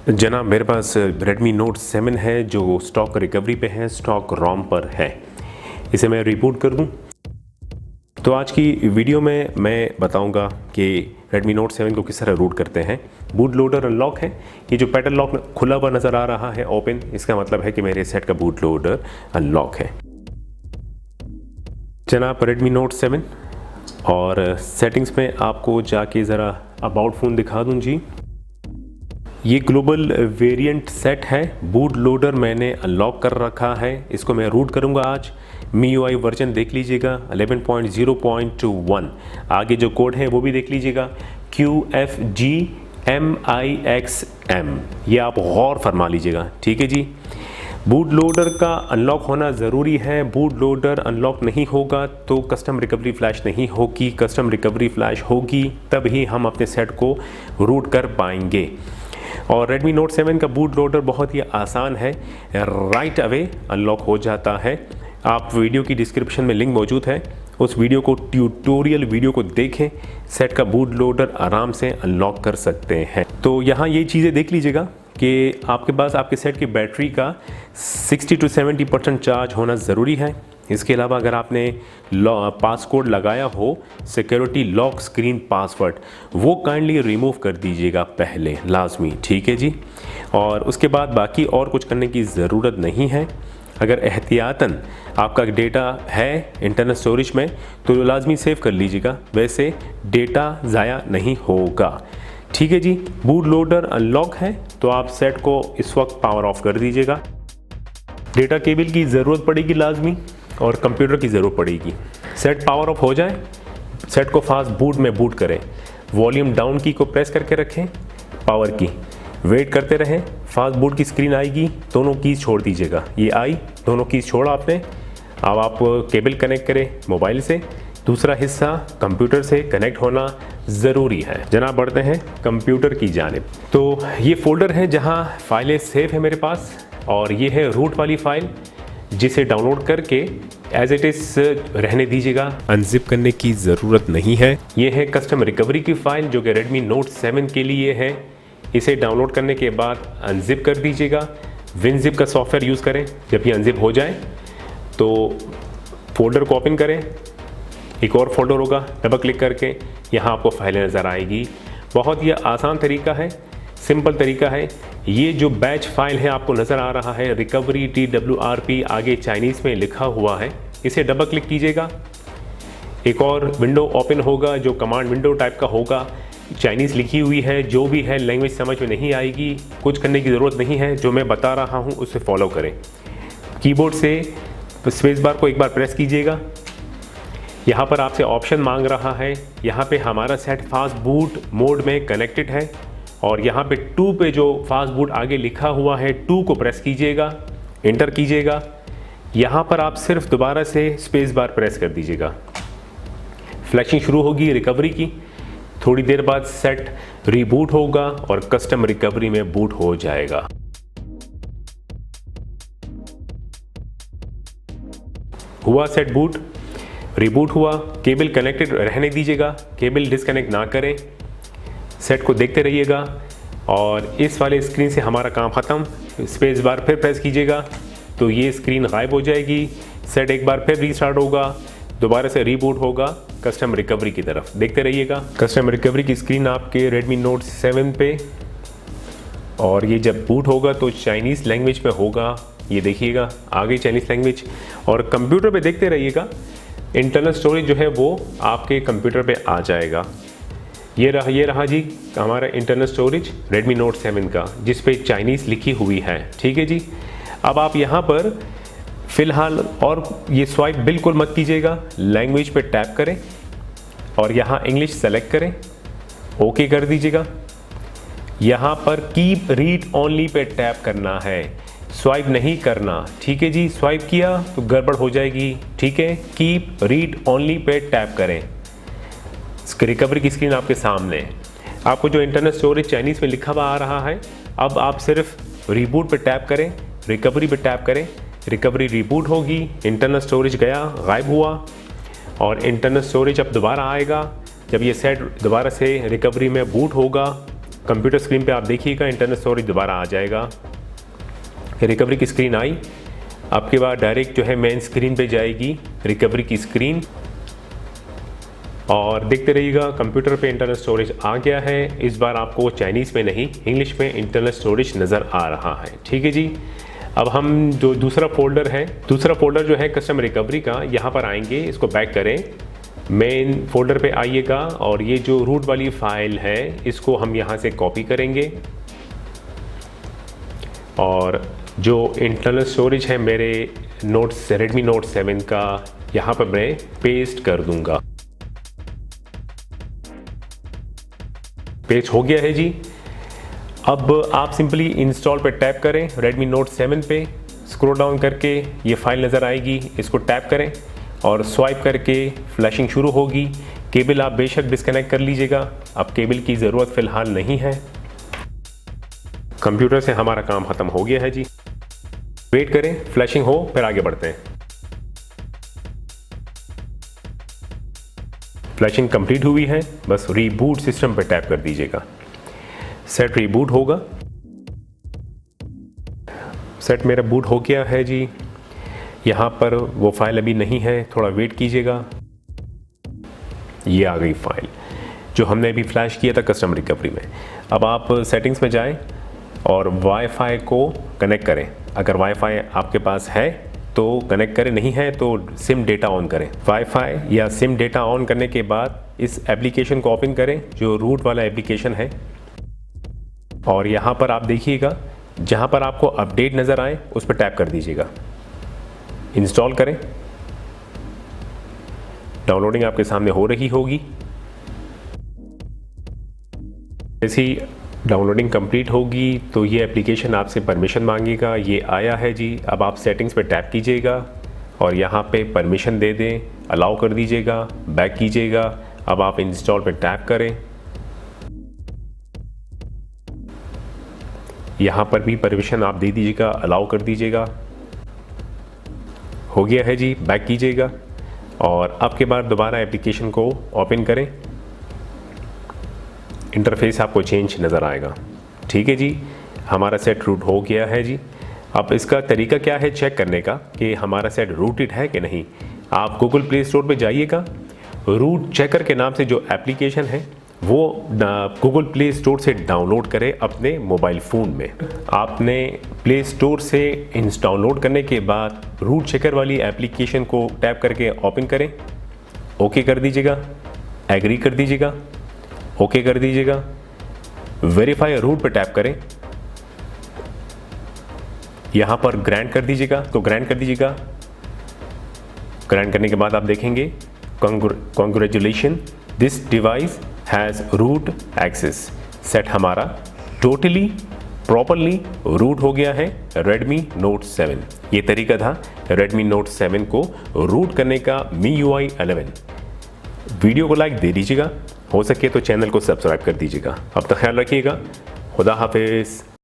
जनाब मेरे पास Redmi Note 7 है जो स्टॉक रिकवरी पे है, स्टॉक रोम पर है। इसे मैं रिबूट कर दूं। तो आज की वीडियो में मैं बताऊंगा कि Redmi Note 7 को किस तरह रूट करते हैं। बूट लोडर अनलॉक है। ये जो पैटर्न लॉक खुला हुआ नज़र आ रहा है ओपन, इसका मतलब है कि मेरे सेट का बूट लोडर अनलॉक है। जनाब Redmi Note 7 और सेटिंग्स में आपको जाके ज़रा अबाउट फ़ोन दिखा दूँ जी। ये ग्लोबल वेरिएंट सेट है। बूट लोडर मैंने अनलॉक कर रखा है। इसको मैं रूट करूंगा आज। MIUI वर्जन देख लीजिएगा 11.0.1। आगे जो कोड है वो भी देख लीजिएगा QFGMIXM। ये आप गौर फरमा लीजिएगा, ठीक है जी। बूट लोडर का अनलॉक होना ज़रूरी है। बूट लोडर अनलॉक नहीं होगा तो कस्टम रिकवरी फ्लैश नहीं होगी। कस्टम रिकवरी फ्लैश होगी तब ही हम अपने सेट को रूट कर पाएंगे। और Redmi Note 7 का बूट लोडर बहुत ही आसान है, राइट अवे अनलॉक हो जाता है। आप वीडियो की डिस्क्रिप्शन में लिंक मौजूद है, उस वीडियो को ट्यूटोरियल वीडियो को देखें, सेट का बूट लोडर आराम से अनलॉक कर सकते हैं। तो यहाँ ये चीज़ें देख लीजिएगा कि आपके पास आपके सेट की बैटरी का 60 to 70% चार्ज होना ज़रूरी है। इसके अलावा अगर आपने पासकोड लगाया हो, सिक्योरिटी लॉक स्क्रीन पासवर्ड, वो काइंडली रिमूव कर दीजिएगा पहले, लाजमी, ठीक है जी। और उसके बाद बाकी और कुछ करने की ज़रूरत नहीं है। अगर एहतियातन आपका डेटा है इंटरनल स्टोरेज में तो लाजमी सेव कर लीजिएगा, वैसे डेटा ज़ाया नहीं होगा, ठीक है जी। बूट लोडर अनलॉक है तो आप सेट को इस वक्त पावर ऑफ कर दीजिएगा। डेटा केबल की ज़रूरत पड़ेगी लाजमी और कंप्यूटर की ज़रूरत पड़ेगी। सेट पावर ऑफ हो जाए, सेट को फास्ट बूट में बूट करें। वॉल्यूम डाउन की को प्रेस करके रखें, पावर की वेट करते रहें। फास्ट बूट की स्क्रीन आएगी, दोनों कीज़ छोड़ दीजिएगा। ये आई, दोनों कीज़ छोड़ा आपने। अब आप केबल कनेक्ट करें मोबाइल से, दूसरा हिस्सा कंप्यूटर से कनेक्ट होना ज़रूरी है। जनाब बढ़ते हैं कंप्यूटर की जानिब। तो ये फ़ोल्डर है जहाँ फाइलें सेव है मेरे पास, और ये है रूट वाली फ़ाइल जिसे डाउनलोड करके एज इट इज़ रहने दीजिएगा, अनजिप करने की ज़रूरत नहीं है। ये है कस्टम रिकवरी की फ़ाइल जो कि Redmi Note 7 के लिए है। इसे डाउनलोड करने के बाद अनजिप कर दीजिएगा। WinZip का सॉफ्टवेयर यूज़ करें। जब ये अनजिप हो जाए तो फोल्डर को ओपन करें, एक और फोल्डर होगा, डबल क्लिक करके यहाँ आपको फाइलें नज़र आएगी। बहुत ही आसान तरीका है, सिंपल तरीका है। ये जो बैच फाइल है आपको नज़र आ रहा है रिकवरी TWRP, आगे चाइनीज़ में लिखा हुआ है, इसे डबल क्लिक कीजिएगा। एक और विंडो ओपन होगा जो कमांड विंडो टाइप का होगा, चाइनीज़ लिखी हुई है। जो भी है लैंग्वेज समझ में नहीं आएगी, कुछ करने की ज़रूरत नहीं है। जो मैं बता रहा हूँ उसे फॉलो करें। कीबोर्ड से स्पेस बार को एक बार प्रेस कीजिएगा। यहाँ पर आपसे ऑप्शन मांग रहा है। यहाँ पे हमारा सेट फास्ट बूट मोड में कनेक्टेड है और यहाँ पे 2 पे जो फास्ट बूट आगे लिखा हुआ है 2 को प्रेस कीजिएगा, इंटर कीजिएगा। यहाँ पर आप सिर्फ दोबारा से स्पेस बार प्रेस कर दीजिएगा। फ्लैशिंग शुरू होगी रिकवरी की। थोड़ी देर बाद सेट रिबूट होगा और कस्टम रिकवरी में बूट हो जाएगा। हुआ सेट बूट, रिबूट हुआ। केबल कनेक्टेड रहने दीजिएगा, केबल डिस्कनेक्ट ना करें। सेट को देखते रहिएगा और इस वाले स्क्रीन से हमारा काम ख़त्म। स्पेस बार फिर प्रेस कीजिएगा तो ये स्क्रीन गायब हो जाएगी। सेट एक बार फिर रीस्टार्ट होगा, दोबारा से रीबूट होगा कस्टम रिकवरी की तरफ। देखते रहिएगा कस्टम रिकवरी की स्क्रीन आपके Redmi Note 7 पे, और ये जब बूट होगा तो चाइनीज़ लैंग्वेज में होगा। ये देखिएगा आ गई चाइनीज़ लैंग्वेज। और कंप्यूटर पे देखते रहिएगा, इंटरनल स्टोरेज जो है वो आपके कंप्यूटर पे आ जाएगा। ये रहा जी हमारा इंटरनल स्टोरेज Redmi Note 7 का, जिस पे चाइनीज़ लिखी हुई है, ठीक है जी। अब आप यहाँ पर फ़िलहाल और ये स्वाइप बिल्कुल मत कीजिएगा, लैंग्वेज पे टैप करें और यहाँ इंग्लिश सेलेक्ट करें, ओके कर दीजिएगा। यहाँ पर keep read only pay tap करना है, स्वाइप नहीं करना, ठीक है जी। स्वाइप किया तो गड़बड़ हो जाएगी, ठीक है। Keep read only pay tap करें। रिकवरी की स्क्रीन आपके सामने है। आपको जो इंटरनल स्टोरेज चाइनीज़ में लिखा हुआ आ रहा है, अब आप सिर्फ रिबूट पे टैप करें, रिकवरी पे टैप करें, रिकवरी रिबूट होगी। इंटरनल स्टोरेज गया, गायब हुआ, और इंटरनल स्टोरेज अब दोबारा आएगा। जब ये सेट दोबारा से रिकवरी में बूट होगा कंप्यूटर स्क्रीन पे आप देखिएगा इंटरनल स्टोरेज दोबारा आ जाएगा। रिकवरी की स्क्रीन आई, आपके बाद डायरेक्ट जो है मेन स्क्रीन पे जाएगी रिकवरी की स्क्रीन, और देखते रहिएगा कंप्यूटर पे इंटरनल स्टोरेज आ गया है। इस बार आपको चाइनीज़ में नहीं, इंग्लिश में इंटरनल स्टोरेज नज़र आ रहा है। ठीक है जी। अब हम जो दूसरा फोल्डर जो है कस्टम रिकवरी का, यहाँ पर आएंगे, इसको बैक करें, मेन फोल्डर पे आइएगा और ये जो रूट वाली फाइल है इसको हम यहाँ से कॉपी करेंगे और जो इंटरनल स्टोरेज है मेरे रेडमी नोट 7 का यहाँ पर मैं पेस्ट कर दूंगा। पेस्ट हो गया है जी। अब आप सिंपली इंस्टॉल पे टैप करें, रेडमी नोट 7 पे स्क्रॉल डाउन करके ये फाइल नज़र आएगी, इसको टैप करें और स्वाइप करके फ्लैशिंग शुरू होगी। केबल आप बेशक डिस्कनेक्ट कर लीजिएगा, अब केबल की ज़रूरत फ़िलहाल नहीं है। कंप्यूटर से हमारा काम ख़त्म हो गया है जी। वेट करें, फ्लैशिंग हो, फिर आगे बढ़ते हैं। फ्लैशिंग कंप्लीट हुई है, बस रीबूट सिस्टम पर टैप कर दीजिएगा। सेट रीबूट होगा। सेट मेरा बूट हो गया है जी। यहाँ पर वो फाइल अभी नहीं है, थोड़ा वेट कीजिएगा। ये आ गई फाइल जो हमने अभी फ्लैश किया था कस्टम रिकवरी में। अब आप सेटिंग्स में जाएं और वाईफाई को कनेक्ट करें। अगर वाईफाई आपके पास है तो कनेक्ट करें, नहीं है तो सिम डेटा ऑन करें। वाईफाई या सिम डेटा ऑन करने के बाद इस एप्लीकेशन को ओपन करें जो रूट वाला एप्लीकेशन है, और यहाँ पर आप देखिएगा जहाँ पर आपको अपडेट नज़र आए उस पर टैप कर दीजिएगा। इंस्टॉल करें। डाउनलोडिंग आपके सामने हो रही होगी। जैसे ही डाउनलोडिंग कंप्लीट होगी तो ये एप्लीकेशन आपसे परमिशन मांगेगा। ये आया है जी। अब आप सेटिंग्स पे टैप कीजिएगा और यहाँ पे परमिशन दे दें, अलाउ कर दीजिएगा, बैक कीजिएगा। अब आप इंस्टॉल पे टैप करें, यहाँ पर भी परमिशन आप दे दीजिएगा, अलाउ कर दीजिएगा। हो गया है जी। बैक कीजिएगा और आपके बाद दोबारा एप्लीकेशन को ओपन करें। इंटरफेस आपको चेंज नज़र आएगा। ठीक है जी, हमारा सेट रूट हो गया है जी। अब इसका तरीका क्या है चेक करने का कि हमारा सेट रूटेड है कि नहीं। आप गूगल प्ले स्टोर पे जाइएगा, रूट चेकर के नाम से जो एप्लीकेशन है वो गूगल प्ले स्टोर से डाउनलोड करें अपने मोबाइल फ़ोन में। आपने प्ले स्टोर से डाउनलोड करने के बाद रूट चेकर वाली एप्लीकेशन को टैप करके ओपन करें, ओके कर दीजिएगा, एग्री कर दीजिएगा, ओके कर दीजिएगा, वेरीफाई रूट पर टैप करें, यहाँ पर ग्रांट कर दीजिएगा तो ग्रांट कर दीजिएगा। ग्रांट करने के बाद आप देखेंगे congratulation, this device has root access. Set हमारा टोटली प्रॉपरली रूट हो गया है रेडमी नोट 7। ये तरीका था रेडमी नोट 7 को रूट करने का MIUI 11। वीडियो को लाइक दे दीजिएगा, हो सके तो चैनल को सब्सक्राइब कर दीजिएगा। अब तक ख्याल रखिएगा। खुदा हाफिज़।